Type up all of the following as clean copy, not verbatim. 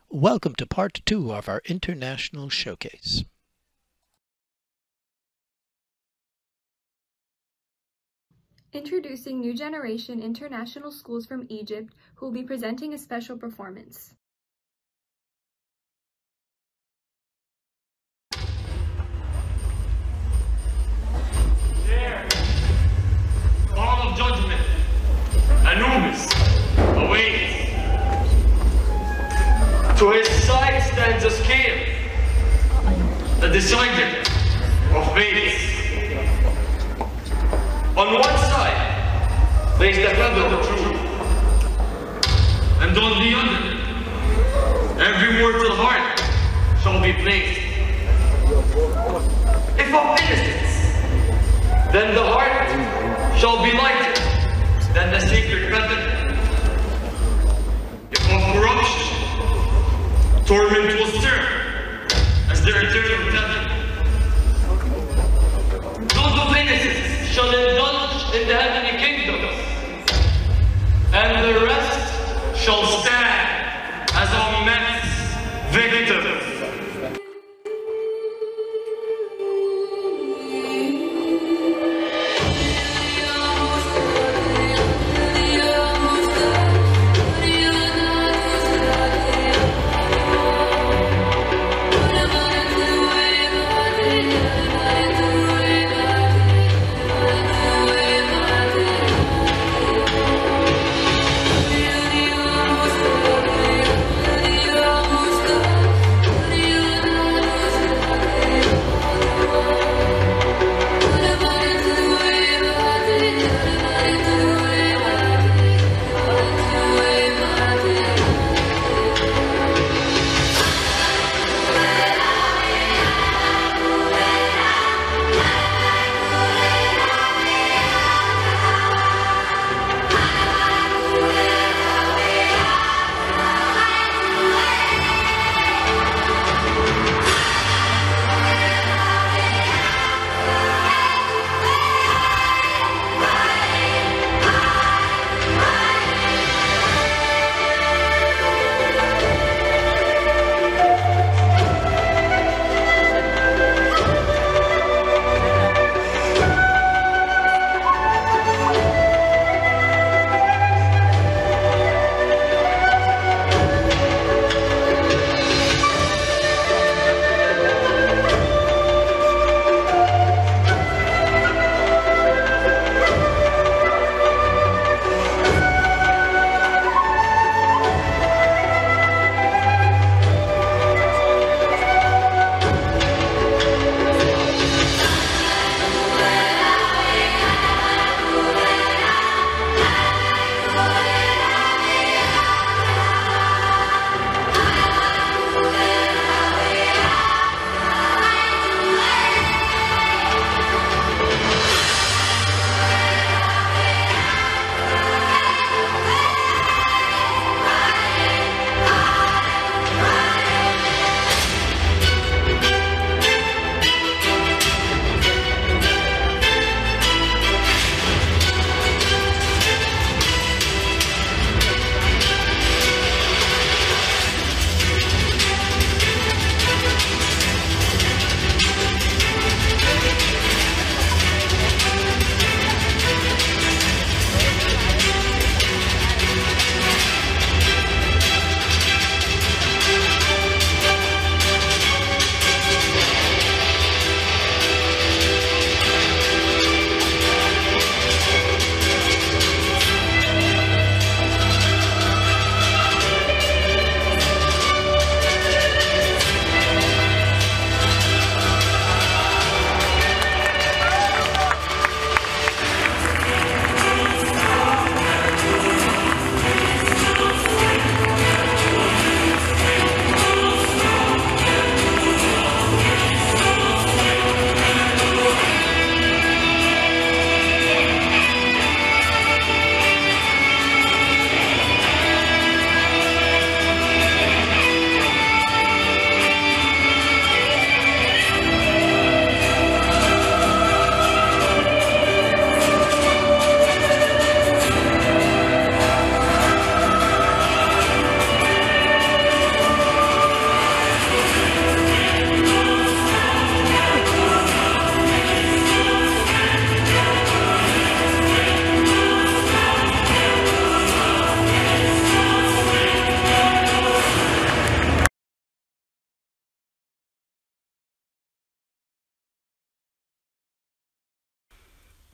Welcome to part 2 of our international showcase. Introducing New Generation International Schools from Egypt, who will be presenting a special performance. There, Hall of Judgment, Anubis awaits. To his side stands a scale, the decider of fates. On one side lays the feather of truth, and on the other, every mortal heart shall be placed. If of innocence, then the heart shall be lighter than the sacred feather. If of corruption, torment will serve as their eternal tether. Those of innocence shall indulge in the heavenly kingdoms, and the rest shall stand as Ament's victims.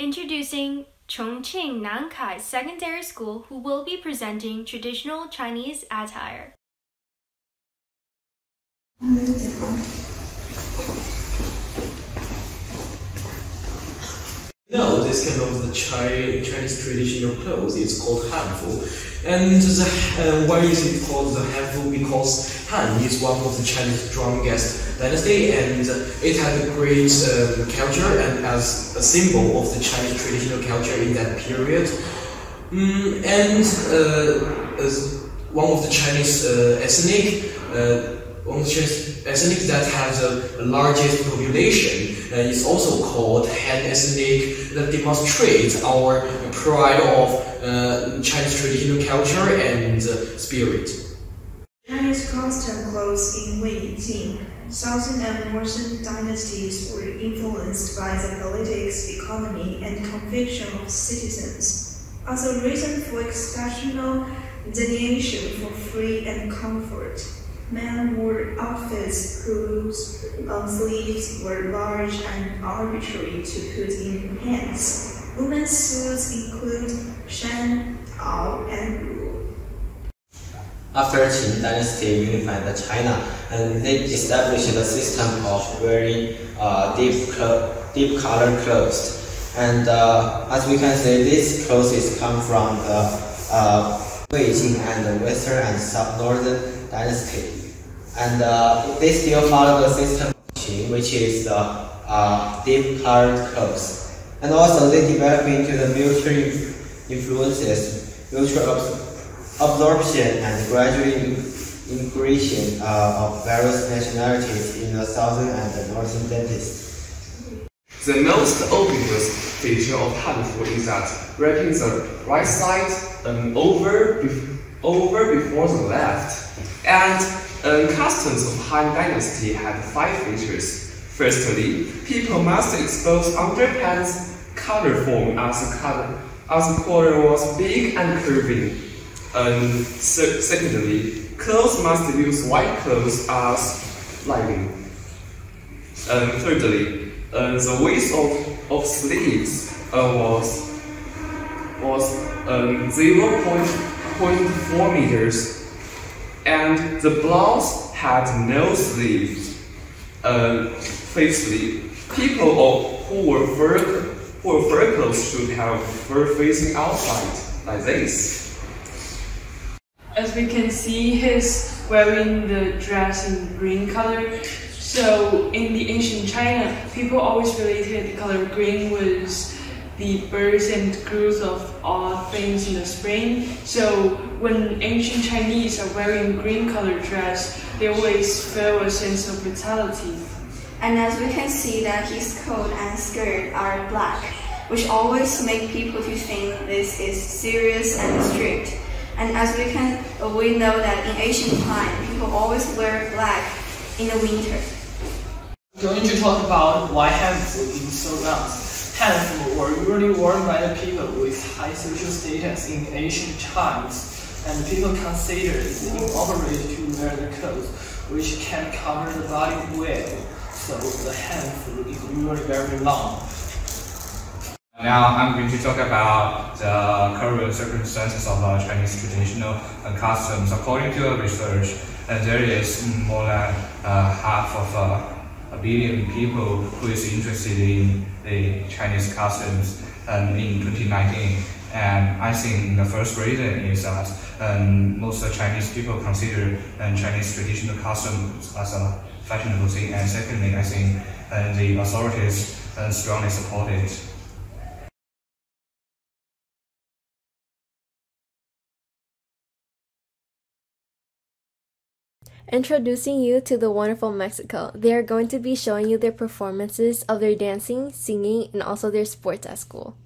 Introducing Chongqing Nankai Secondary School, who will be presenting traditional Chinese attire. No, this kind of the Chinese traditional clothes is called hanfu. And why is it called the hanfu? Because Han is one of the Chinese strongest dynasty, and it had a great culture and as a symbol of the Chinese traditional culture in that period. As one of the Chinese ethnic that has the largest population is also called Han ethnic, that demonstrates our pride of Chinese traditional culture and spirit. Chinese custom clothes in Wei, Jing, Southern and Northern dynasties were influenced by the politics, economy, and conviction of citizens. As a reason for exceptional delineation for free and comfort, men wore outfits whose sleeves were large and arbitrary to put in pants. Women's suits include shan, ao, and ru. After Qin dynasty unified China, and they established a system of wearing deep colored clothes. And as we can see, these clothes come from the Wei Jing and the Western and Northern dynasty. And they still follow the system of Qin, which is the deep colored clothes. And also they develop into the mutual influences, mutual absorption, and gradual integration of various nationalities in the southern and the northern dynasties. The most obvious feature of hanfu is that wrapping the right side over before the left. And customs of Han Dynasty had 5 features. Firstly, people must expose underpants color form as the collar was big and curving. Secondly, clothes must use white clothes as lining. Thirdly, the width of sleeves was 0.4 meters. And the blouse had no sleeves. Fifthly, people who were fur clothes should have fur facing outside, like this. As we can see, he's wearing the dress in green color. So in the ancient China, people always related the color green with the birth and growth of all things in the spring. So when ancient Chinese are wearing green colored dress, they always feel a sense of vitality. And as we can see that his coat and skirt are black, which always make people to think this is serious and strict. And as we know that in ancient time, people always wear black in the winter. I'm going to talk about why hanfu is so round. Hanfu were usually worn by the people with high social status in ancient times, and people considered it inappropriate to wear the clothes, which can cover the body well. So the hanfu is usually very long. Now I'm going to talk about the current circumstances of Chinese traditional customs. According to research, there is more than half of a billion people who is interested in the Chinese customs in 2019. And I think the first reason is that most Chinese people consider Chinese traditional customs as a fashionable thing. And secondly, I think the authorities strongly support it. Introducing you to the wonderful Mexico. They are going to be showing you their performances of their dancing, singing, and also their sports at school.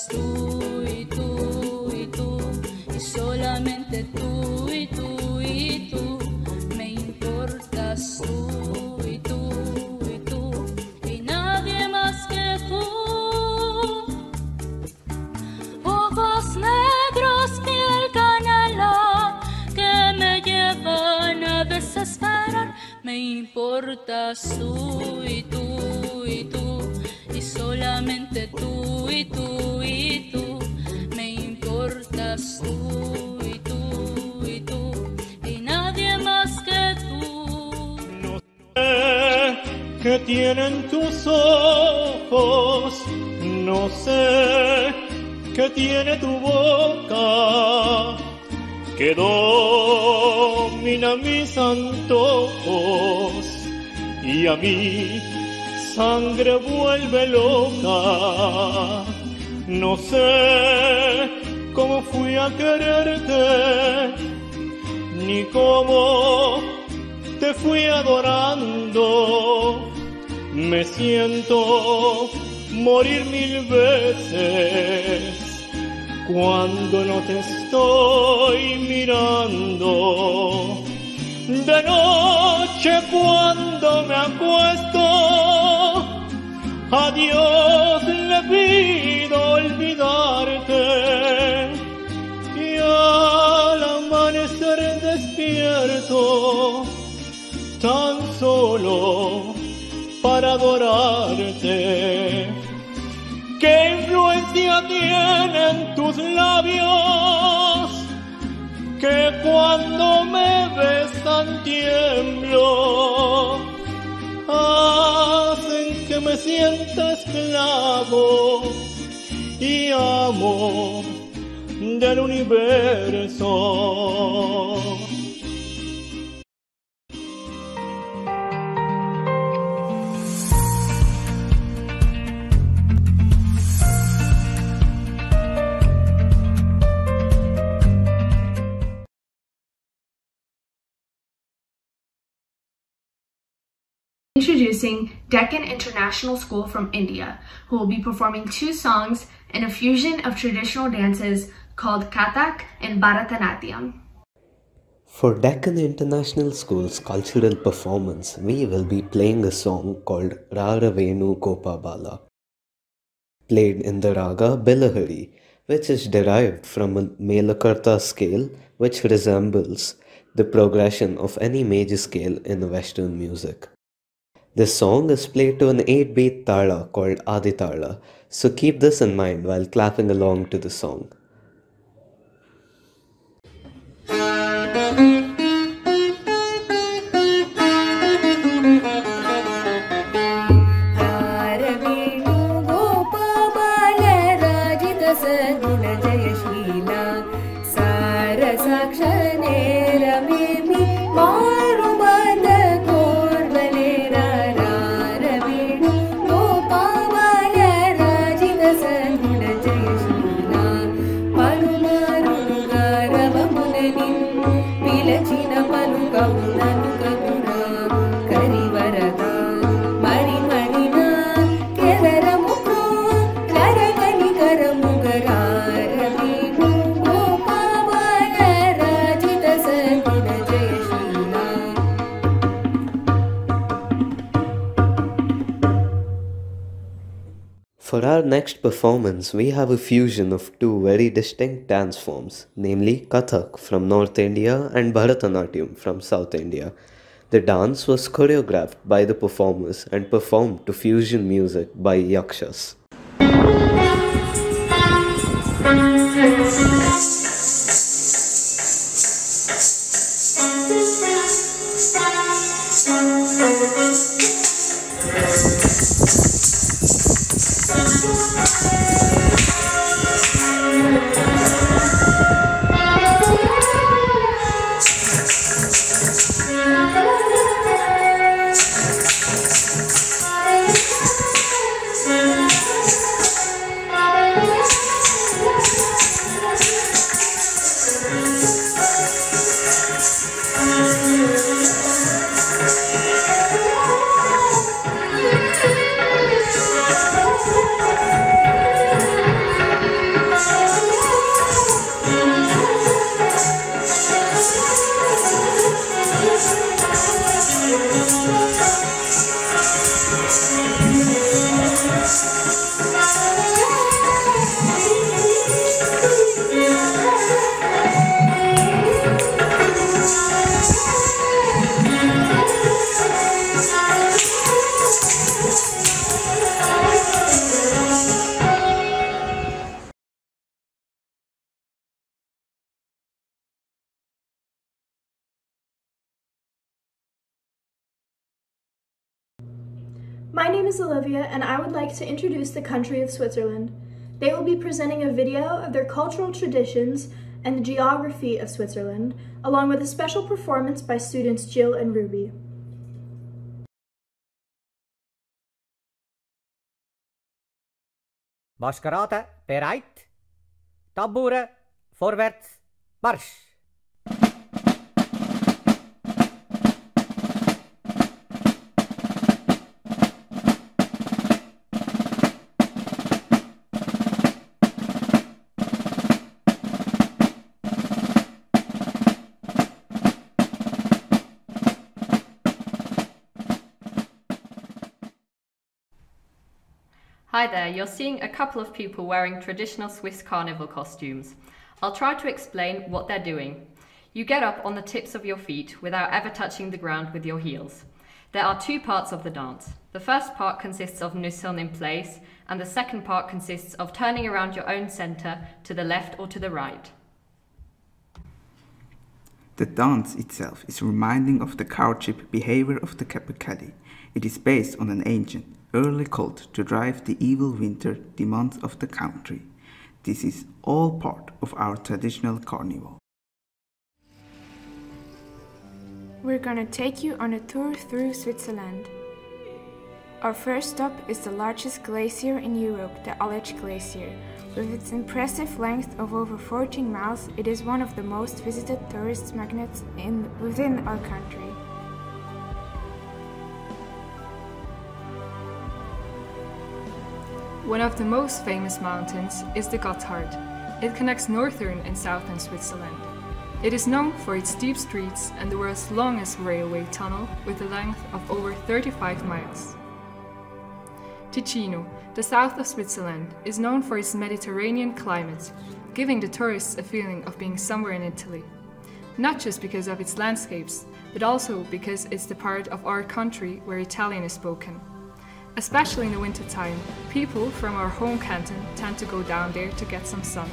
Tú y tú y tú, y solamente tú y tú y tú, me importas tú y tú y tú, y nadie más que tú. Ojos negros, piel canela, que me llevan a desesperar, me importas tú y tú y tú, y solamente tú y tú y tú, me importas tú y tú y tú, y nadie más que tú. No sé qué tienen tus ojos, no sé qué tiene tu boca, que domina mis antojos y a mí sangre vuelve loca. No sé cómo fui a quererte, ni cómo te fui adorando. Me siento morir 1000 veces cuando no te estoy mirando. De noche cuando me acuesto, a Dios le pido olvidarte, y al amanecer despierto tan solo para adorarte. ¿Qué influencia tienen tus labios que cuando me besan tiemblo? Hacen que me sienta esclavo y amo del universo. Introducing Deccan International School from India, who will be performing 2 songs in a fusion of traditional dances called Kathak and Bharatanatyam. For Deccan International School's cultural performance, we will be playing a song called Rara Venu Gopabala, played in the raga Bilahari, which is derived from a Melakarta scale which resembles the progression of any major scale in Western music. This song is played to an 8-beat tala called Aditala, so keep this in mind while clapping along to the song. For our next performance, we have a fusion of 2 very distinct dance forms, namely Kathak from North India and Bharatanatyam from South India. The dance was choreographed by the performers and performed to fusion music by yakshas. My name is Olivia, and I would like to introduce the country of Switzerland. They will be presenting a video of their cultural traditions and the geography of Switzerland, along with a special performance by students Jill and Ruby. Maskerade bereit? Tamboure vorwärts, Marsch! Hi there, you're seeing a couple of people wearing traditional Swiss carnival costumes. I'll try to explain what they're doing. You get up on the tips of your feet without ever touching the ground with your heels. There are two parts of the dance. The first part consists of nusseln in place, and the second part consists of turning around your own center to the left or to the right. The dance itself is reminding of the courtship behavior of the Capercaillie. It is based on an ancient, early cult to drive the evil winter demons of the country. This is all part of our traditional carnival. We're gonna take you on a tour through Switzerland. Our first stop is the largest glacier in Europe, the Aletsch Glacier. With its impressive length of over 14 miles, it is one of the most visited tourist magnets within our country. One of the most famous mountains is the Gotthard. It connects northern and southern Switzerland. It is known for its steep streets and the world's longest railway tunnel with a length of over 35 miles. Ticino, the south of Switzerland, is known for its Mediterranean climate, giving the tourists a feeling of being somewhere in Italy. Not just because of its landscapes, but also because it's the part of our country where Italian is spoken. Especially in the wintertime, people from our home canton tend to go down there to get some sun.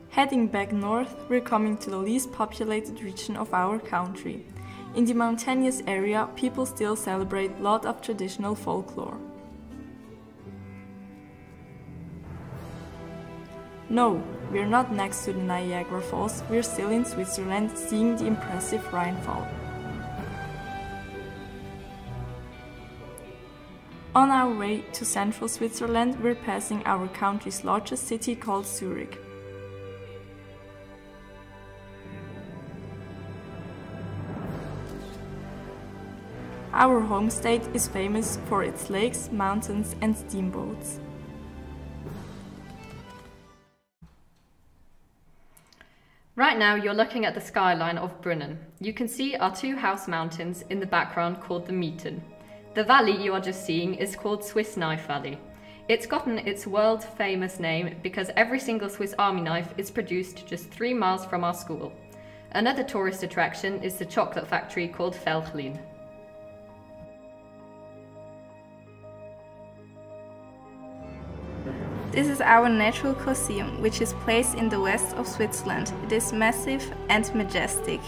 Heading back north, we're coming to the least populated region of our country. In the mountainous area, people still celebrate a lot of traditional folklore. No, we're not next to the Niagara Falls, we're still in Switzerland seeing the impressive Rheinfall. On our way to central Switzerland, we're passing our country's largest city called Zurich. Our home state is famous for its lakes, mountains and steamboats. Right now you're looking at the skyline of Brunnen. You can see our two house mountains in the background called the Mieten. The valley you are just seeing is called Swiss Knife Valley. It's gotten its world famous name because every single Swiss Army knife is produced just 3 miles from our school. Another tourist attraction is the chocolate factory called Veltlin. This is our natural Colosseum, which is placed in the west of Switzerland. It is massive and majestic.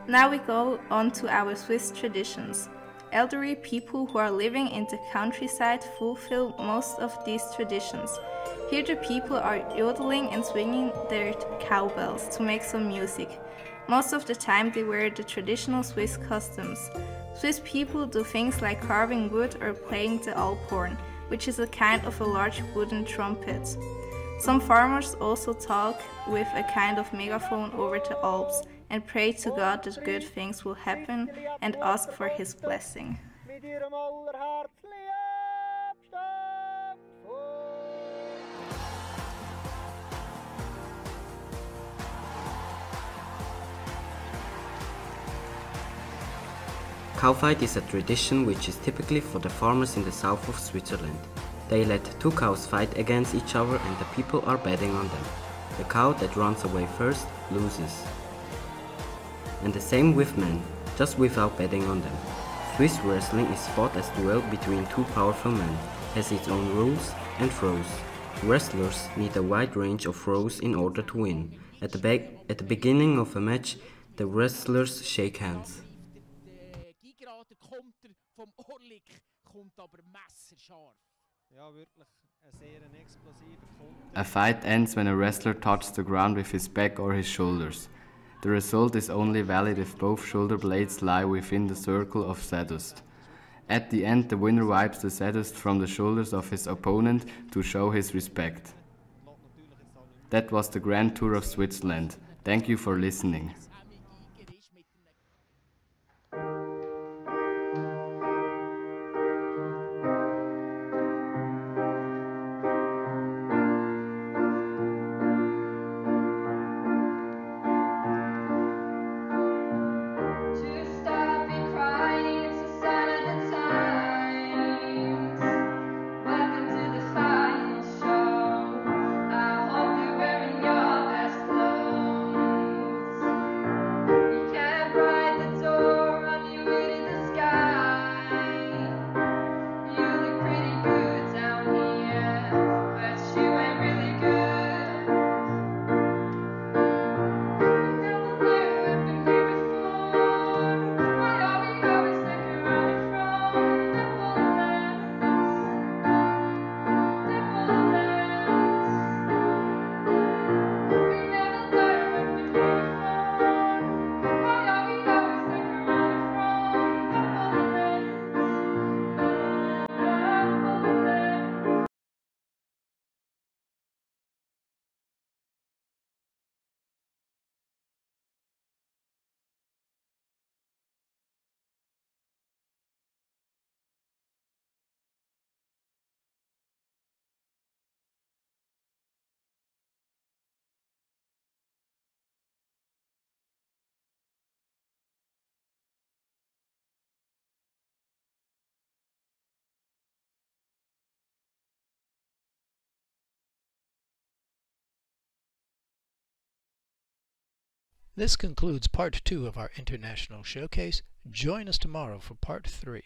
Now we go on to our Swiss traditions. Elderly people who are living in the countryside fulfill most of these traditions. Here the people are yodeling and swinging their cowbells to make some music. Most of the time they wear the traditional Swiss costumes. Swiss people do things like carving wood or playing the Alphorn, which is a kind of a large wooden trumpet. Some farmers also talk with a kind of megaphone over the Alps and pray to God that good things will happen and ask for his blessing. cow fight is a tradition which is typically for the farmers in the south of Switzerland. They let two cows fight against each other and the people are betting on them. The cow that runs away first loses. And the same with men, just without betting on them. Swiss wrestling is fought as duel between two powerful men, has its own rules and throws. Wrestlers need a wide range of throws in order to win. At the beginning of a match, the wrestlers shake hands. A fight ends when a wrestler touches the ground with his back or his shoulders. The result is only valid if both shoulder blades lie within the circle of sawdust. At the end, the winner wipes the sawdust from the shoulders of his opponent to show his respect. That was the Grand Tour of Switzerland. Thank you for listening. This concludes part 2 of our international showcase. Join us tomorrow for part 3.